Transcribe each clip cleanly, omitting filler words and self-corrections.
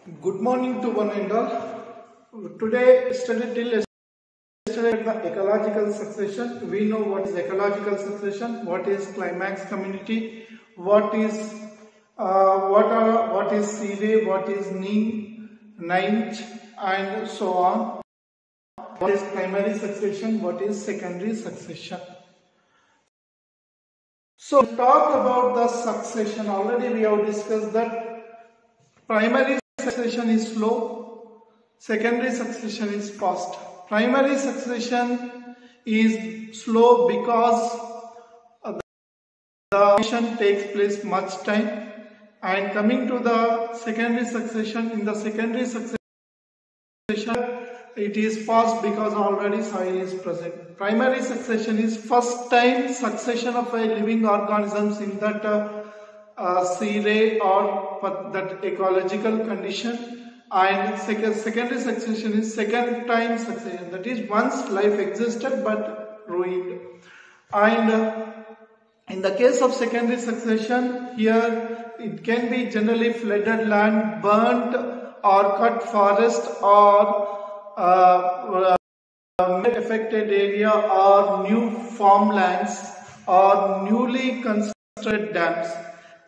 Good morning to one and all. Today, study till yesterday the ecological succession. We know what is ecological succession, what is climax community, what is what is Seaway, what is ninth, and so on. What is primary succession, what is secondary succession. So, talk about the succession. Already we have discussed that primary succession is slow, secondary succession is fast. Primary succession is slow because the succession takes place much time, and coming to the secondary succession, in the secondary succession it is fast because already soil is present. Primary succession is first time succession of a living organisms in that seaway or that ecological condition, and secondary succession is second time succession, that is once life existed but ruined. And in the case of secondary succession, here it can be generally flooded land, burnt or cut forest, or affected area, or new farmlands, or newly constructed dams.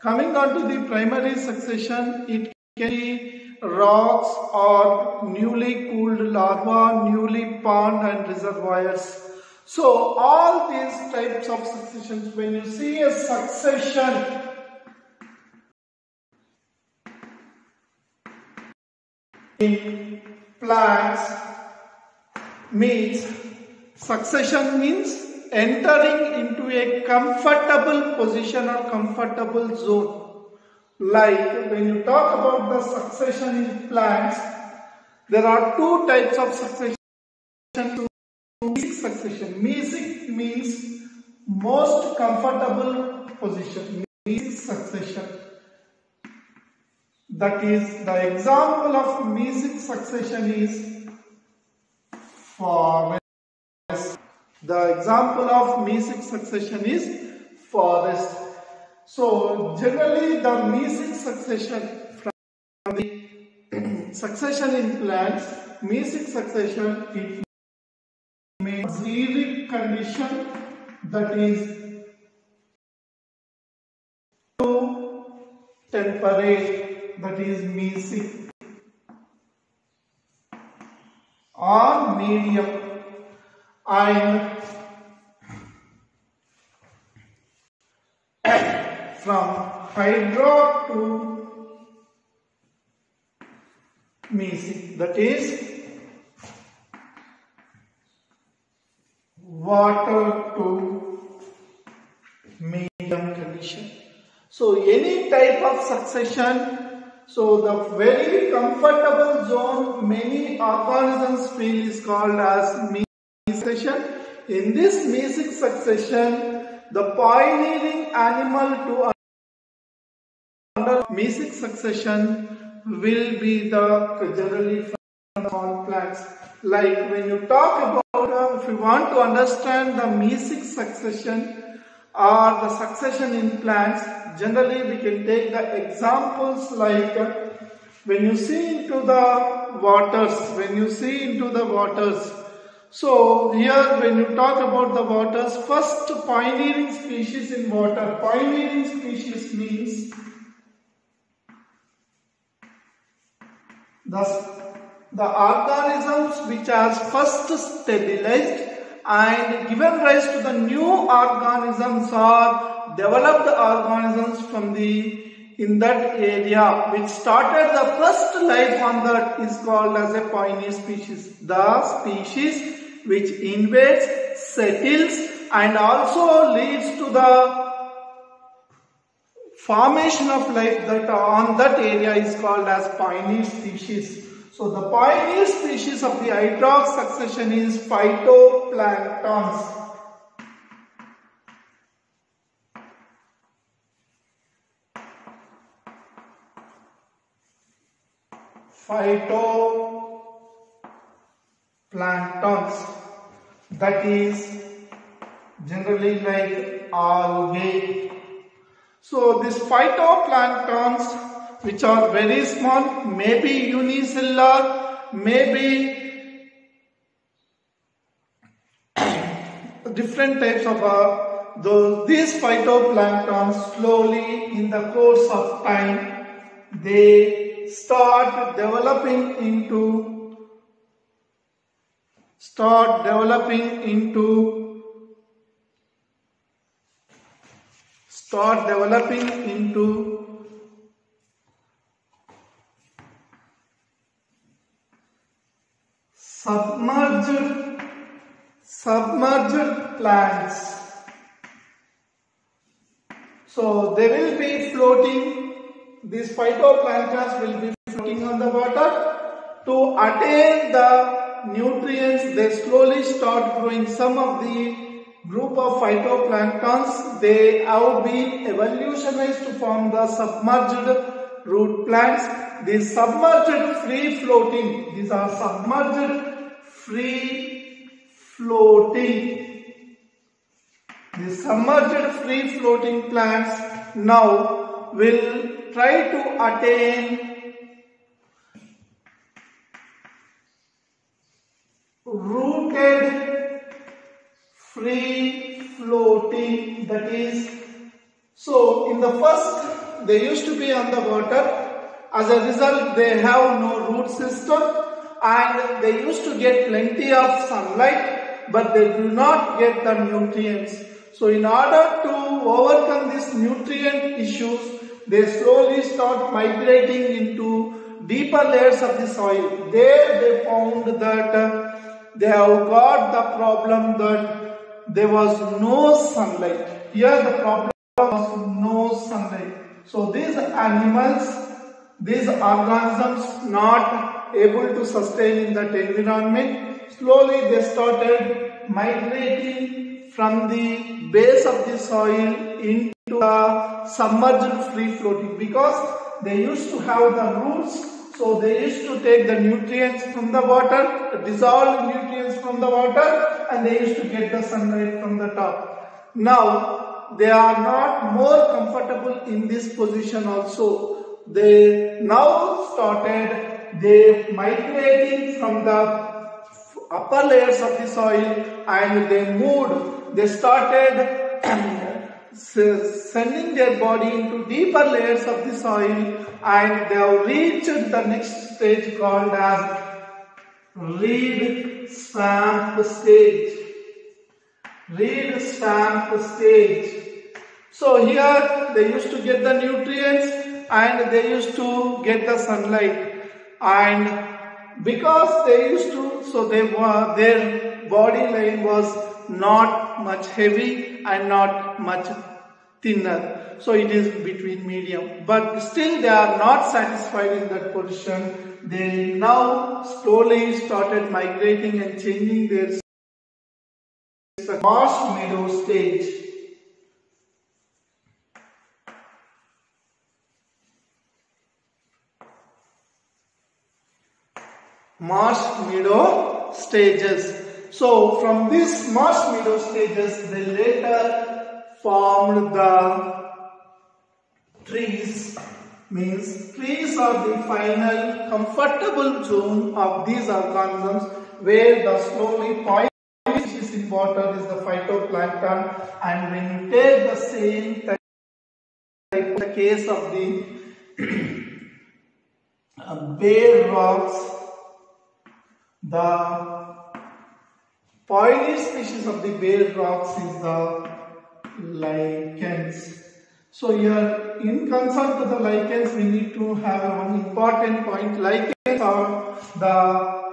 Coming on to the primary succession, it can be rocks or newly cooled lava, newly pond and reservoirs. So all these types of successions, when you see a succession in plants, means succession means entering into a comfortable position or comfortable zone. Like when you talk about the succession in plants, there are two types of succession. Mesic succession. Mesic means most comfortable position. Mesic succession. That is, the example of mesic succession is forest. The example of mesic succession is forest. So generally the mesic succession from the succession in plants, mesic succession, it means xeric condition, that is to temperate, that is mesic, or medium. And from hydro to mesic, that is water to medium condition. So any type of succession, so the very comfortable zone many organisms feel is called as mesic succession. In this mesic succession, the pioneering animal to under mesic succession will be the generally from all plants. Like when you talk about, if you want to understand the mesic succession or the succession in plants, generally we can take the examples like when you see into the waters, so here when you talk about the waters, first pioneering species in water. Pioneering species means the organisms which are first stabilized and given rise to the new organisms or developed organisms from in that area, which started the first life on that, is called as a pioneer species. The species which invades, settles and also leads to the formation of life that on that area is called as pioneer species. So the pioneer species of the hydrox succession is phytoplanktons. Phytoplanktons, that is generally like algae. So these phytoplanktons which are very small, maybe unicellular, maybe different types of these phytoplanktons slowly in the course of time they start developing into submerged plants. So they will be floating, these phytoplanktons will be floating on the water. To attain the nutrients, they slowly start growing. Some of the group of phytoplanktons, they have been evolutionized to form the submerged root plants. These submerged free floating, these are submerged free floating. The submerged free floating plants now will try to attain rooted free floating, that is, so in the first they used to be on the water. As a result, they have no root system and they used to get plenty of sunlight, but they do not get the nutrients. So in order to overcome these nutrient issues, they slowly start migrating into deeper layers of the soil. There they found that they have got the problem that there was no sunlight. Here the problem was no sunlight. So these animals, these organisms not able to sustain in that environment, slowly they started migrating from the base of the soil into the submerged free floating, because they used to have the roots. So they used to take the nutrients from the water, dissolved nutrients from the water, and they used to get the sunlight from the top. Now they are not more comfortable in this position also. They now started migrating from the upper layers of the soil and they moved. They started sending their body into deeper layers of the soil and they have reached the next stage called as reed swamp stage. Reed swamp stage. So here they used to get the nutrients and they used to get the sunlight, and because they used to, so their body line was not much heavy and not much thinner. So it is between medium, but still they are not satisfied in that position. They now slowly started migrating and changing their marsh meadow stage. Marsh meadow stages. So from these marsh meadow stages, they later formed the trees. Means trees are the final comfortable zone of these organisms where the slowly poison which is in water is the phytoplankton, and when you take the same type, the case of the bare rocks, the polyp species of the bare rocks is the lichens. So here, in concern to the lichens, we need to have one important point. Lichens are the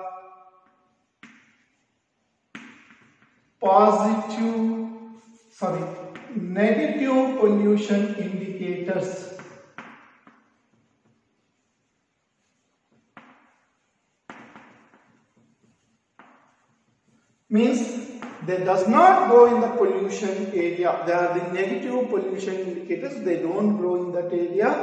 negative pollution indicators. Means they does not grow in the pollution area. They are the negative pollution indicators. They don't grow in that area.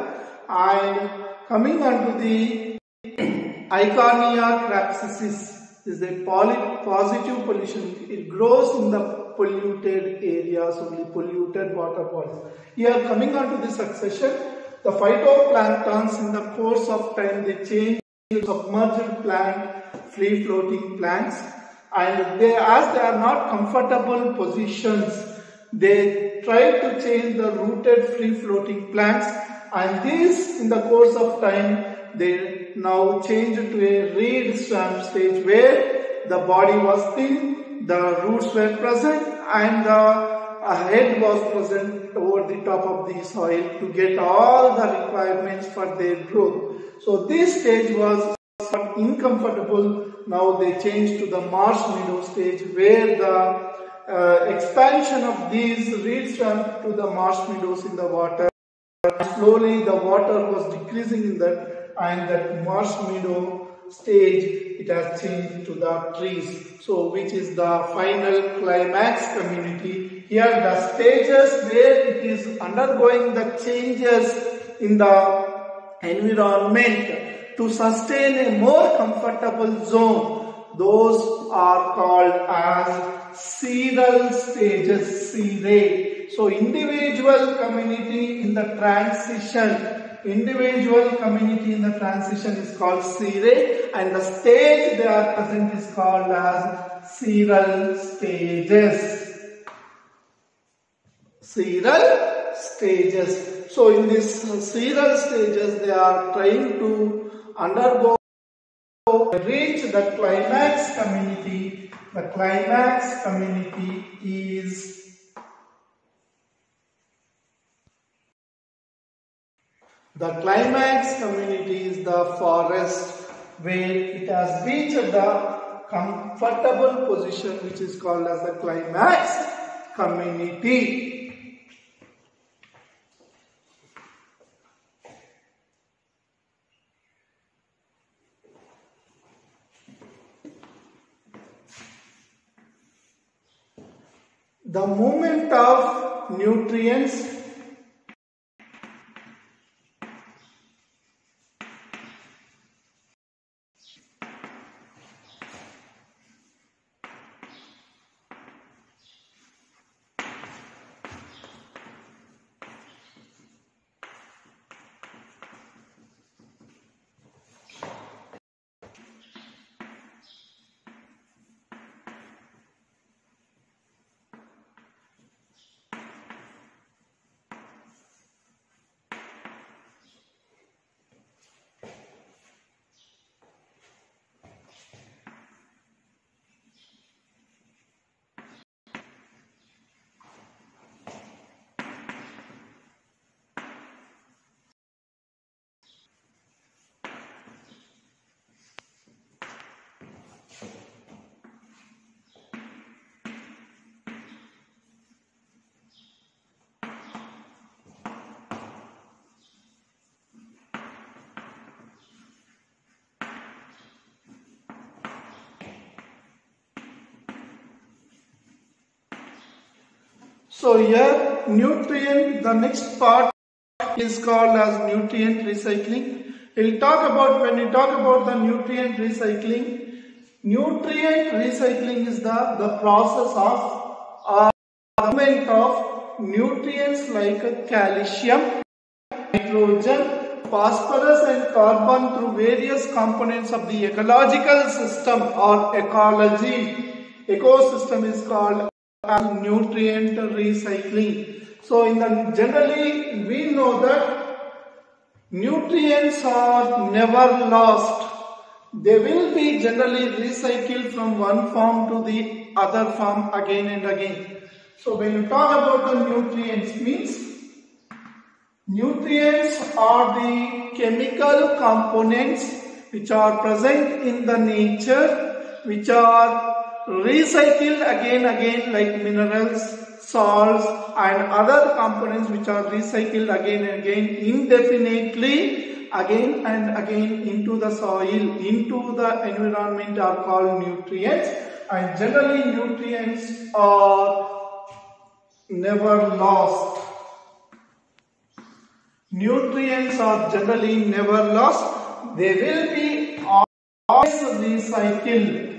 And coming on to the Eichhornia crapsensis is a positive pollution. It grows in the polluted areas, only polluted water bodies. Here coming on to the succession, the phytoplanktons in the course of time they change to submerged plant, free floating plants, and as they are not comfortable positions, they try to change the rooted free floating plants, and these in the course of time they now change to a reed swamp stage where the body was thin, the roots were present, and the head was present over the top of the soil to get all the requirements for their growth. So this stage was uncomfortable. Now they changed to the marsh meadow stage where the expansion of these reed swamp to the marsh meadows in the water. Slowly the water was decreasing in that, and that marsh meadow stage it has changed to the trees. So which is the final climax community. Here the stages where it is undergoing the changes in the environment to sustain a more comfortable zone, those are called as seral stages, serae. So individual community in the transition is called serae, and the stage they are present is called as seral stages. Seral stages. So in these seral stages they are trying to undergo, reach the climax community. The climax community is the forest where it has reached the comfortable position which is called as the climax community. The movement of nutrients So here nutrient, the next part is called as nutrient recycling. We'll talk about, when we talk about the nutrient recycling is the process of movement of nutrients like calcium, nitrogen, phosphorus and carbon through various components of the ecological system or ecology. Ecosystem is called nutrient recycling. So generally we know that nutrients are never lost. They will be generally recycled from one form to the other form again and again. So when you talk about the nutrients, means nutrients are the chemical components which are present in the nature, which are recycled again and again, like minerals, salts and other components which are recycled again and again indefinitely, again and again into the soil, into the environment are called nutrients, and generally nutrients are never lost. Nutrients are generally never lost. They will be always recycled.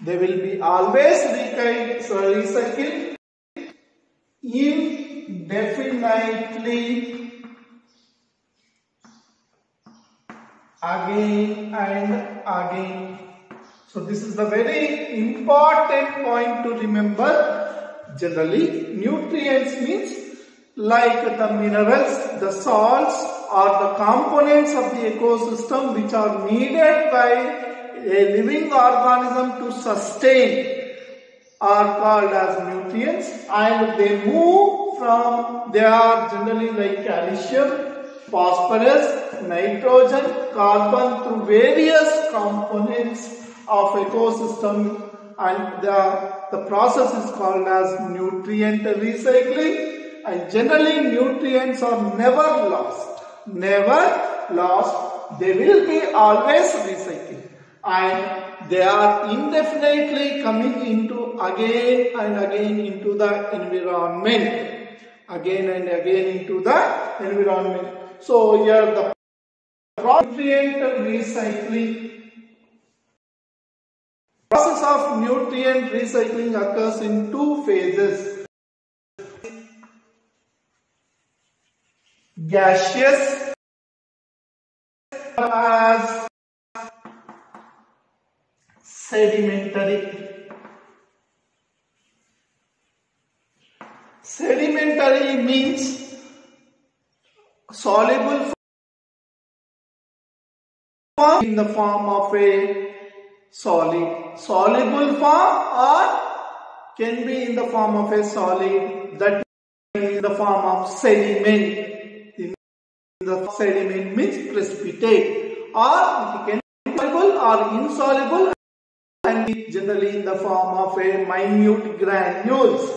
They will be always recycled. indefinitely again and again. So this is the very important point to remember. Generally, nutrients means like the minerals, the salts or the components of the ecosystem which are needed by a living organism to sustain are called as nutrients, and they are generally like calcium, phosphorus, nitrogen, carbon through various components of ecosystem, and the process is called as nutrient recycling. And generally nutrients are never lost. They will be always recycled, and they are indefinitely coming into again and again into the environment. So here the nutrient recycling. Process of nutrient recycling occurs in two phases. Gaseous as sedimentary. Sedimentary means soluble form in the form of a solid. Soluble form or can be in the form of a solid, that is in the form of sediment. The sediment means precipitate, or it can be soluble or insoluble, and generally in the form of a minute granules.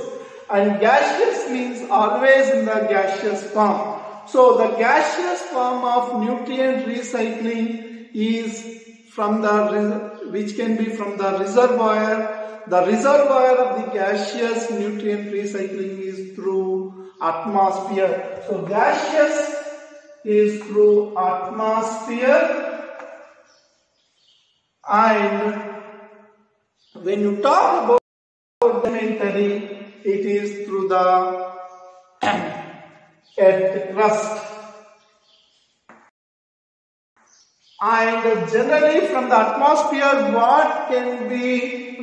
And gaseous means always in the gaseous form. So the gaseous form of nutrient recycling is which can be from the reservoir. The reservoir of the gaseous nutrient recycling is through atmosphere. So gaseous is through atmosphere, and when you talk about sedimentary, it is through the earth crust. And generally from the atmosphere, what can be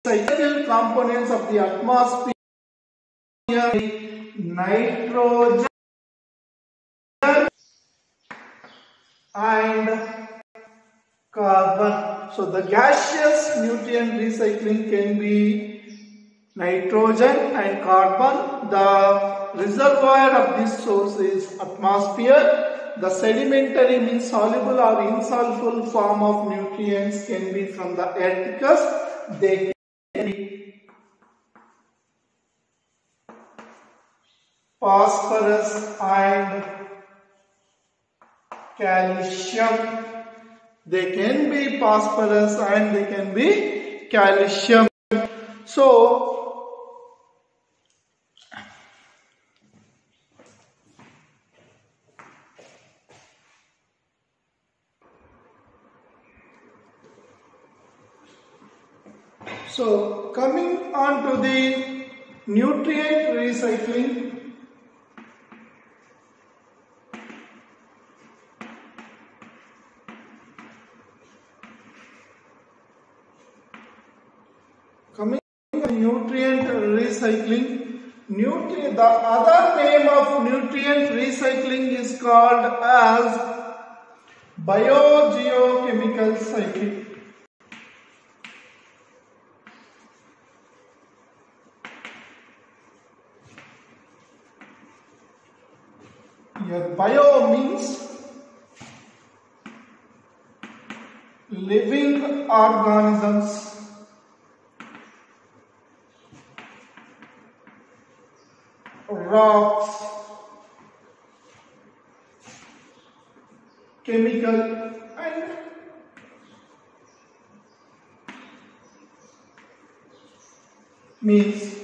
recycled components of the atmosphere? Nitrogen and carbon. So the gaseous nutrient recycling can be nitrogen and carbon. The reservoir of this source is atmosphere. The sedimentary means soluble or insoluble form of nutrients can be from the earth crust. They can be phosphorus and calcium. They can be phosphorus and they can be calcium. So coming on to the nutrient recycling. Nutrient recycling. The other name of nutrient recycling is called as biogeochemical cycle. Here bio means living organisms. Rocks, chemical, and means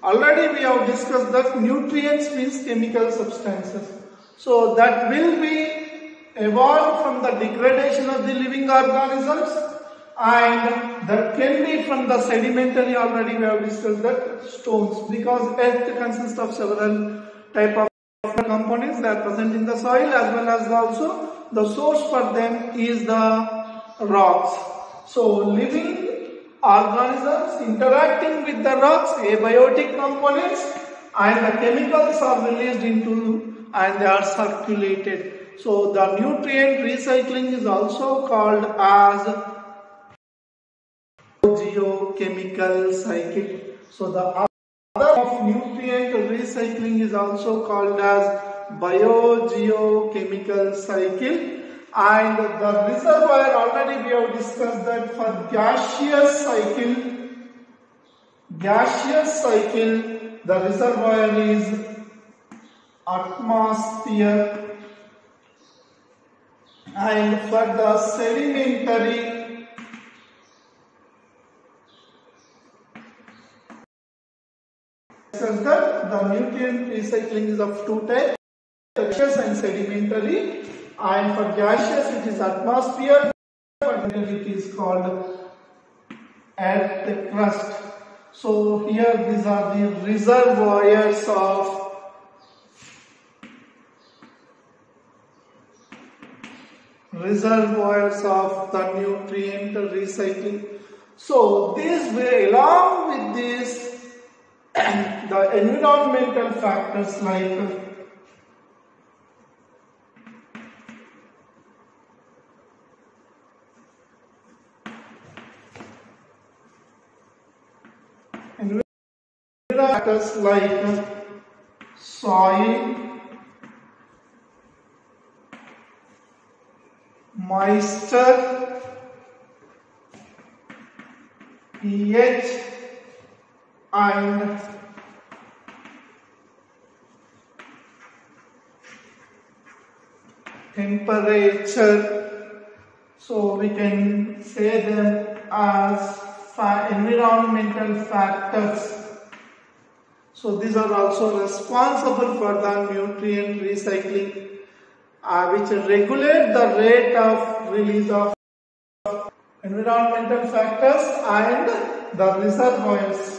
already we have discussed that nutrients means chemical substances. So that will be evolved from the degradation of the living organisms, and that can be from the sedimentary, already we have discussed that, stones, because earth consists of several type of components that are present in the soil, as well as also the source for them is the rocks. So living organisms interacting with the rocks, abiotic components, and the chemicals are released into and they are circulated. So the nutrient recycling is also called as geochemical cycle. So the other of nutrient recycling is also called as biogeochemical cycle. And the reservoir, already we have discussed that for gaseous cycle, the reservoir is atmosphere, and for the sedimentary, that the nutrient recycling is of two types, gaseous and sedimentary, and for gaseous it is atmosphere, for sedimentary it is called earth crust. So here these are the reservoirs of the nutrient recycling. So this way, along with this, the environmental factors like soil, moisture, pH, and temperature. So we can say them as environmental factors. So these are also responsible for the nutrient recycling, which regulate the rate of release of environmental factors and the reservoirs.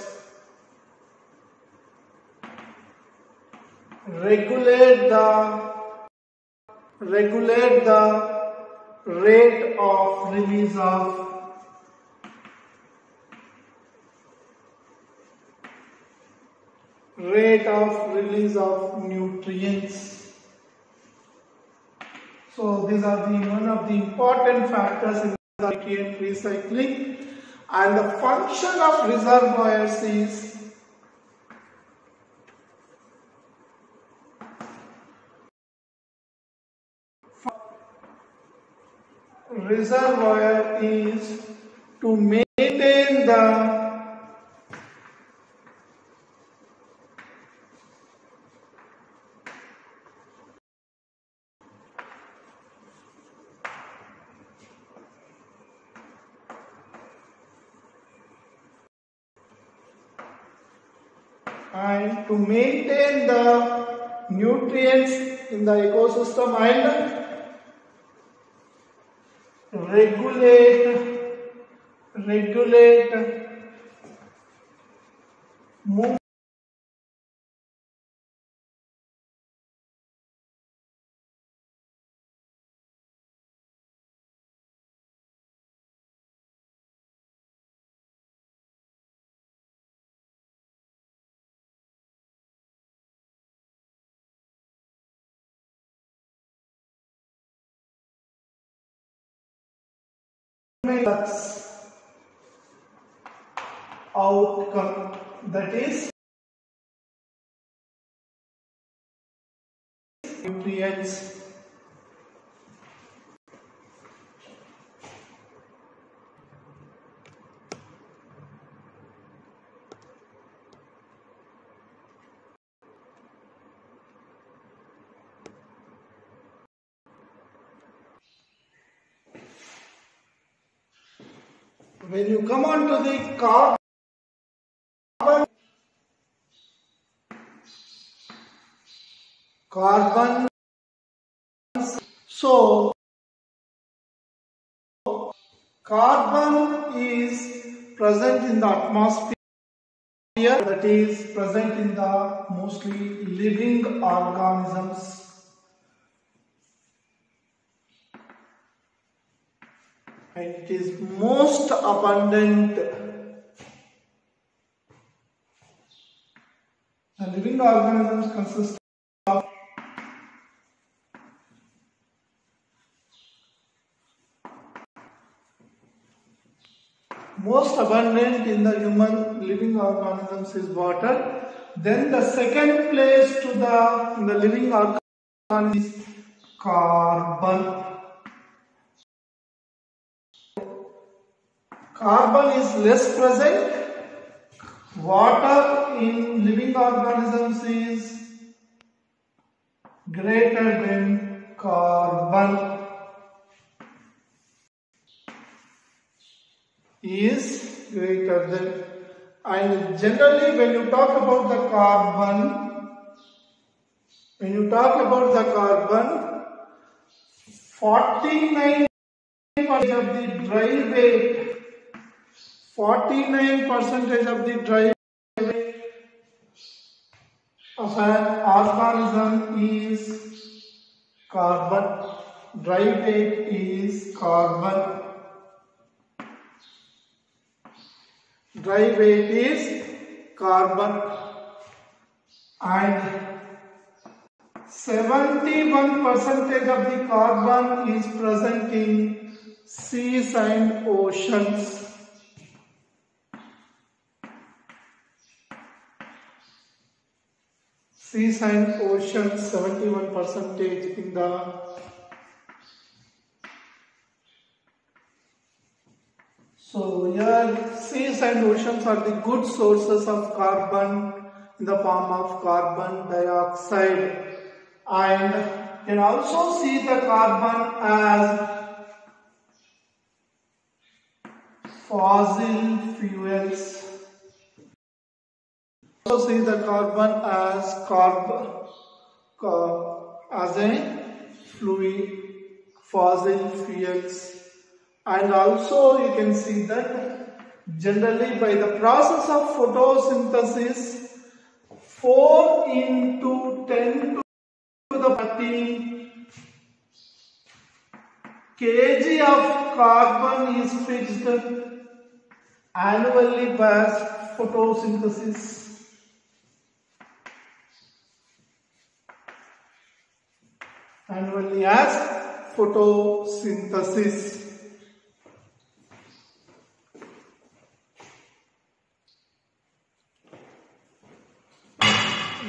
Regulate the rate of release of nutrients. So these are one of the important factors in the nutrient recycling. And the function of reservoirs is to maintain the nutrients in the ecosystem and regulate movement outcome, that is nutrients. When you come on to the carbon, so carbon is present in the atmosphere, that is present in the mostly living organisms. And it is most abundant. The living organisms consist of most abundant in the human living organisms is water. Then the second place to the living organism is carbon. Carbon is less present. Water in living organisms is greater than carbon. Is greater than, and generally when you talk about the carbon, 49% of the dry weight, 49% of the dry weight of an organism is carbon. Dry weight is carbon. Dry weight is carbon, and 71% of the carbon is present in seas and oceans. Seas and oceans, 71% in the So here seas and oceans are the good sources of carbon in the form of carbon dioxide, and you can also see the carbon as fossil fuels. Also see the carbon as as a fluid, fossil fuels. And also you can see that generally by the process of photosynthesis, 4 into 10 to the 13 kg of carbon is fixed annually by photosynthesis. Annually as photosynthesis.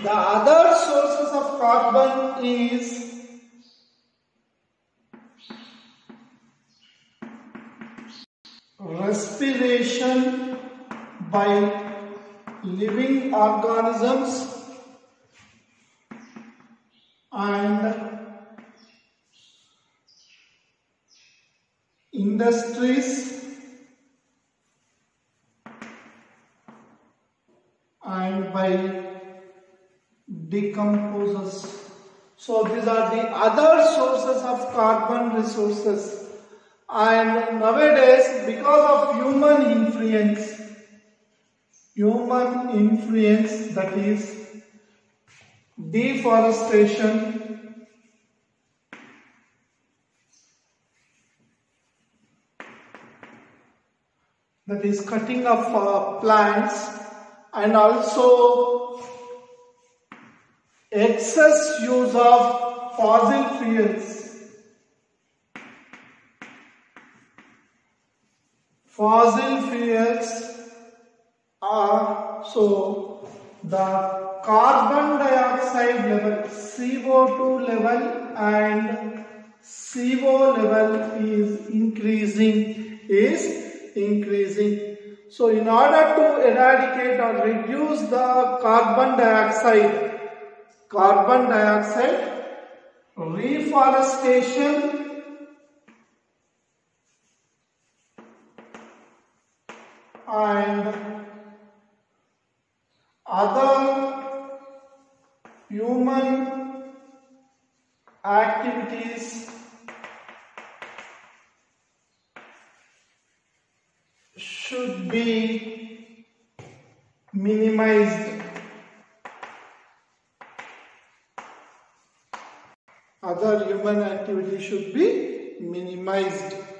The other sources of carbon is respiration by living organisms and industries and by decomposers. So these are the other sources of carbon resources, and nowadays because of human influence, that is deforestation, that is cutting of plants, and also excess use of fossil fuels. Fossil fuels are, so the carbon dioxide level, CO2 level and CO level is increasing. So in order to eradicate or reduce the carbon dioxide, reforestation and other human activities should be minimized. Other human activity should be minimized.